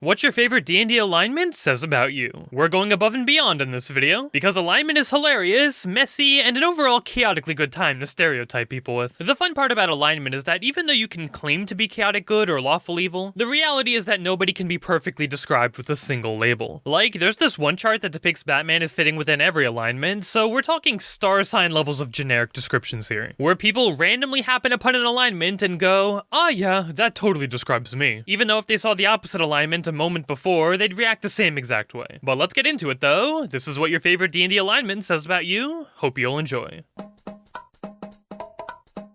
What your favorite D&D alignment says about you. We're going above and beyond in this video, because alignment is hilarious, messy, and an overall chaotically good time to stereotype people with. The fun part about alignment is that even though you can claim to be chaotic good or lawful evil, the reality is that nobody can be perfectly described with a single label. Like, there's this one chart that depicts Batman as fitting within every alignment, so we're talking star sign levels of generic descriptions here, where people randomly happen upon an alignment and go, "Ah yeah, that totally describes me," even though if they saw the opposite alignment a moment before, they'd react the same exact way. But let's get into it though. This is what your favorite D&D alignment says about you. Hope you'll enjoy.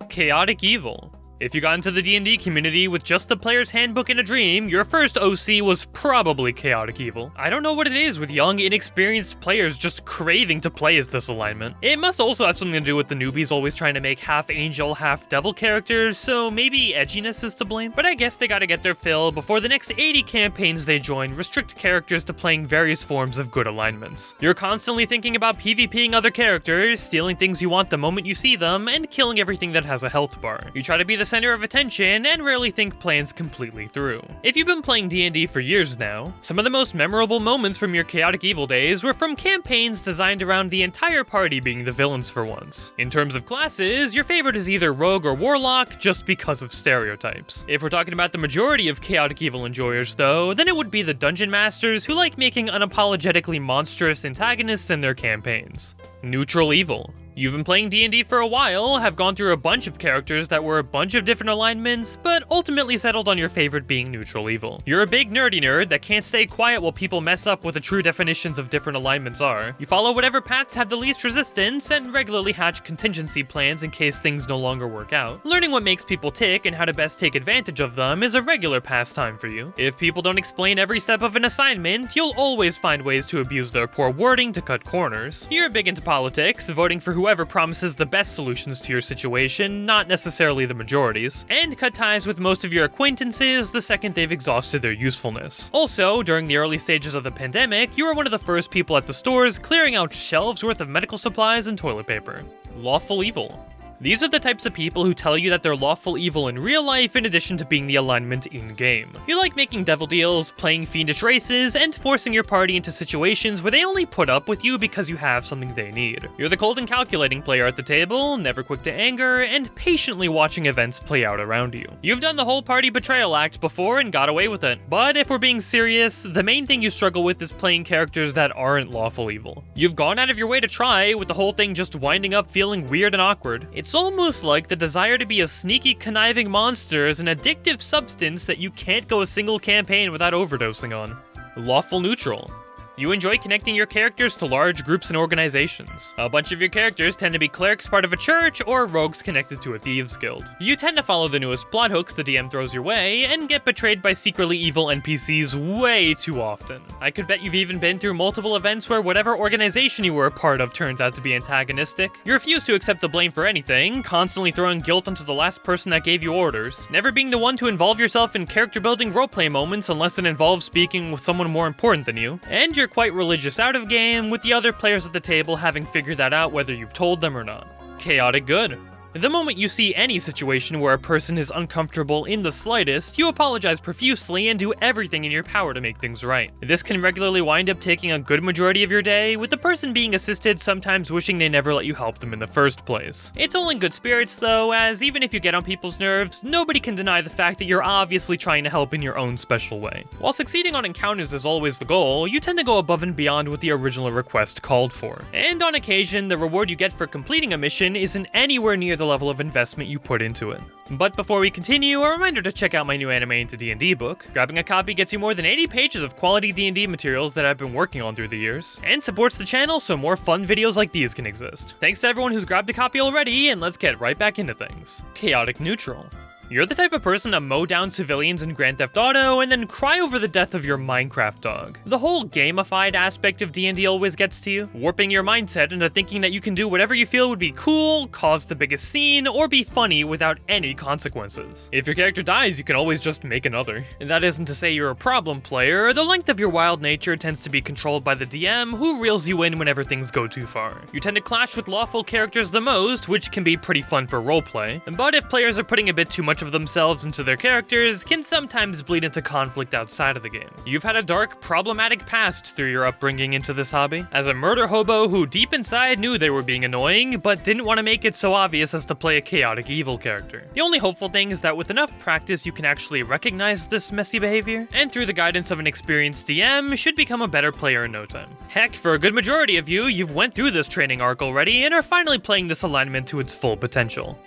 Chaotic Evil. If you got into the D&D community with just the player's handbook and a dream, your first OC was probably Chaotic Evil. I don't know what it is with young, inexperienced players just craving to play as this alignment. It must also have something to do with the newbies always trying to make half angel, half devil characters, so maybe edginess is to blame. But I guess they gotta get their fill before the next 80 campaigns they join restrict characters to playing various forms of good alignments. You're constantly thinking about PvPing other characters, stealing things you want the moment you see them, and killing everything that has a health bar. You try to be the center of attention and rarely think plans completely through. If you've been playing D&D for years now, some of the most memorable moments from your Chaotic Evil days were from campaigns designed around the entire party being the villains for once. In terms of classes, your favorite is either Rogue or Warlock just because of stereotypes. If we're talking about the majority of Chaotic Evil enjoyers though, then it would be the Dungeon Masters who like making unapologetically monstrous antagonists in their campaigns. Neutral Evil. You've been playing D&D for a while, have gone through a bunch of characters that were a bunch of different alignments, but ultimately settled on your favorite being Neutral Evil. You're a big nerdy nerd that can't stay quiet while people mess up what the true definitions of different alignments are. You follow whatever paths have the least resistance and regularly hatch contingency plans in case things no longer work out. Learning what makes people tick and how to best take advantage of them is a regular pastime for you. If people don't explain every step of an assignment, you'll always find ways to abuse their poor wording to cut corners. You're big into politics, voting for whoever promises the best solutions to your situation, not necessarily the majorities, and cut ties with most of your acquaintances the second they've exhausted their usefulness. Also, during the early stages of the pandemic, you were one of the first people at the stores clearing out shelves worth of medical supplies and toilet paper. Lawful Evil. These are the types of people who tell you that they're lawful evil in real life in addition to being the alignment in-game. You like making devil deals, playing fiendish races, and forcing your party into situations where they only put up with you because you have something they need. You're the cold and calculating player at the table, never quick to anger, and patiently watching events play out around you. You've done the whole party betrayal act before and got away with it. But if we're being serious, the main thing you struggle with is playing characters that aren't lawful evil. You've gone out of your way to try, with the whole thing just winding up feeling weird and awkward. It's almost like the desire to be a sneaky, conniving monster is an addictive substance that you can't go a single campaign without overdosing on. Lawful Neutral. You enjoy connecting your characters to large groups and organizations. A bunch of your characters tend to be clerics part of a church or rogues connected to a thieves guild. You tend to follow the newest plot hooks the DM throws your way and get betrayed by secretly evil NPCs way too often. I could bet you've even been through multiple events where whatever organization you were a part of turns out to be antagonistic. You refuse to accept the blame for anything, constantly throwing guilt onto the last person that gave you orders, never being the one to involve yourself in character building roleplay moments unless it involves speaking with someone more important than you, and you're quite religious out of game, with the other players at the table having figured that out whether you've told them or not. Chaotic Good. The moment you see any situation where a person is uncomfortable in the slightest, you apologize profusely and do everything in your power to make things right. This can regularly wind up taking a good majority of your day, with the person being assisted sometimes wishing they never let you help them in the first place. It's all in good spirits though, as even if you get on people's nerves, nobody can deny the fact that you're obviously trying to help in your own special way. While succeeding on encounters is always the goal, you tend to go above and beyond what the original request called for. And on occasion, the reward you get for completing a mission isn't anywhere near the level of investment you put into it. But before we continue, a reminder to check out my new Anime into D&D book. Grabbing a copy gets you more than 80 pages of quality D&D materials that I've been working on through the years, and supports the channel so more fun videos like these can exist. Thanks to everyone who's grabbed a copy already, and let's get right back into things. Chaotic Neutral. You're the type of person to mow down civilians in Grand Theft Auto and then cry over the death of your Minecraft dog. The whole gamified aspect of D&D always gets to you, warping your mindset into thinking that you can do whatever you feel would be cool, cause the biggest scene, or be funny without any consequences. If your character dies, you can always just make another. And that isn't to say you're a problem player. The length of your wild nature tends to be controlled by the DM, who reels you in whenever things go too far. You tend to clash with lawful characters the most, which can be pretty fun for roleplay, but if players are putting a bit too much much of themselves into their characters can sometimes bleed into conflict outside of the game. You've had a dark, problematic past through your upbringing into this hobby. As a murder hobo who deep inside knew they were being annoying, but didn't want to make it so obvious as to play a chaotic evil character. The only hopeful thing is that with enough practice you can actually recognize this messy behavior, and through the guidance of an experienced DM, should become a better player in no time. Heck, for a good majority of you, you've went through this training arc already and are finally playing this alignment to its full potential.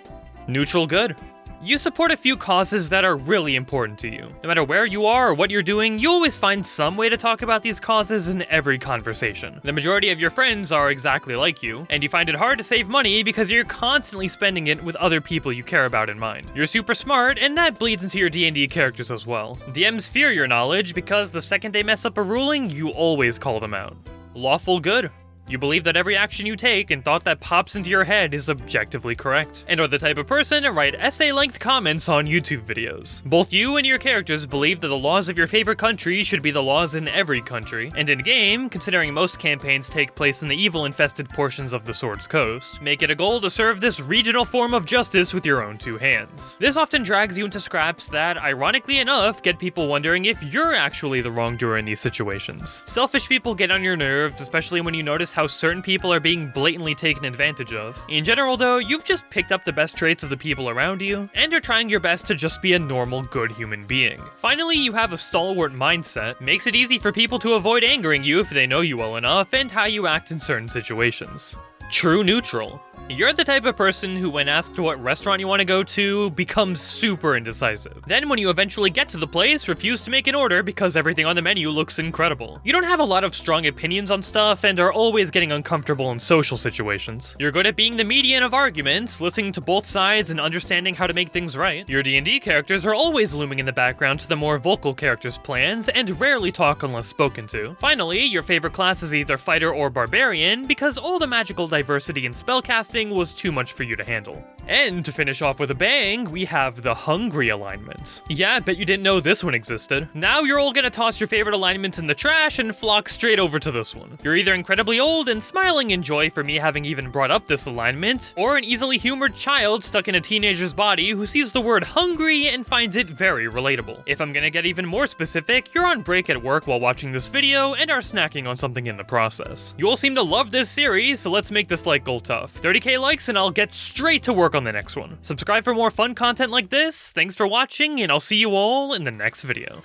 Neutral good. You support a few causes that are really important to you. No matter where you are or what you're doing, you always find some way to talk about these causes in every conversation. The majority of your friends are exactly like you, and you find it hard to save money because you're constantly spending it with other people you care about in mind. You're super smart, and that bleeds into your D&D characters as well. DMs fear your knowledge because the second they mess up a ruling, you always call them out. Lawful good. You believe that every action you take and thought that pops into your head is objectively correct, and are the type of person to write essay-length comments on YouTube videos. Both you and your characters believe that the laws of your favorite country should be the laws in every country, and in-game, considering most campaigns take place in the evil-infested portions of the Sword's Coast, make it a goal to serve this regional form of justice with your own two hands. This often drags you into scraps that, ironically enough, get people wondering if you're actually the wrongdoer in these situations. Selfish people get on your nerves, especially when you notice how certain people are being blatantly taken advantage of. In general though, you've just picked up the best traits of the people around you, and are trying your best to just be a normal, good human being. Finally, you have a stalwart mindset, makes it easy for people to avoid angering you if they know you well enough, and how you act in certain situations. True neutral. You're the type of person who, when asked what restaurant you want to go to, becomes super indecisive. Then when you eventually get to the place, refuse to make an order because everything on the menu looks incredible. You don't have a lot of strong opinions on stuff and are always getting uncomfortable in social situations. You're good at being the median of arguments, listening to both sides and understanding how to make things right. Your D&D characters are always looming in the background to the more vocal characters' plans and rarely talk unless spoken to. Finally, your favorite class is either fighter or barbarian because all the magical diversity in spellcasting was too much for you to handle. And to finish off with a bang, we have the hungry alignment. Yeah, I bet you didn't know this one existed. Now you're all gonna toss your favorite alignments in the trash and flock straight over to this one. You're either incredibly old and smiling in joy for me having even brought up this alignment, or an easily humored child stuck in a teenager's body who sees the word hungry and finds it very relatable. If I'm gonna get even more specific, you're on break at work while watching this video and are snacking on something in the process. You all seem to love this series, so let's make this like goal tough. 30k likes and I'll get straight to work on the next one. Subscribe for more fun content like this. Thanks for watching, and I'll see you all in the next video.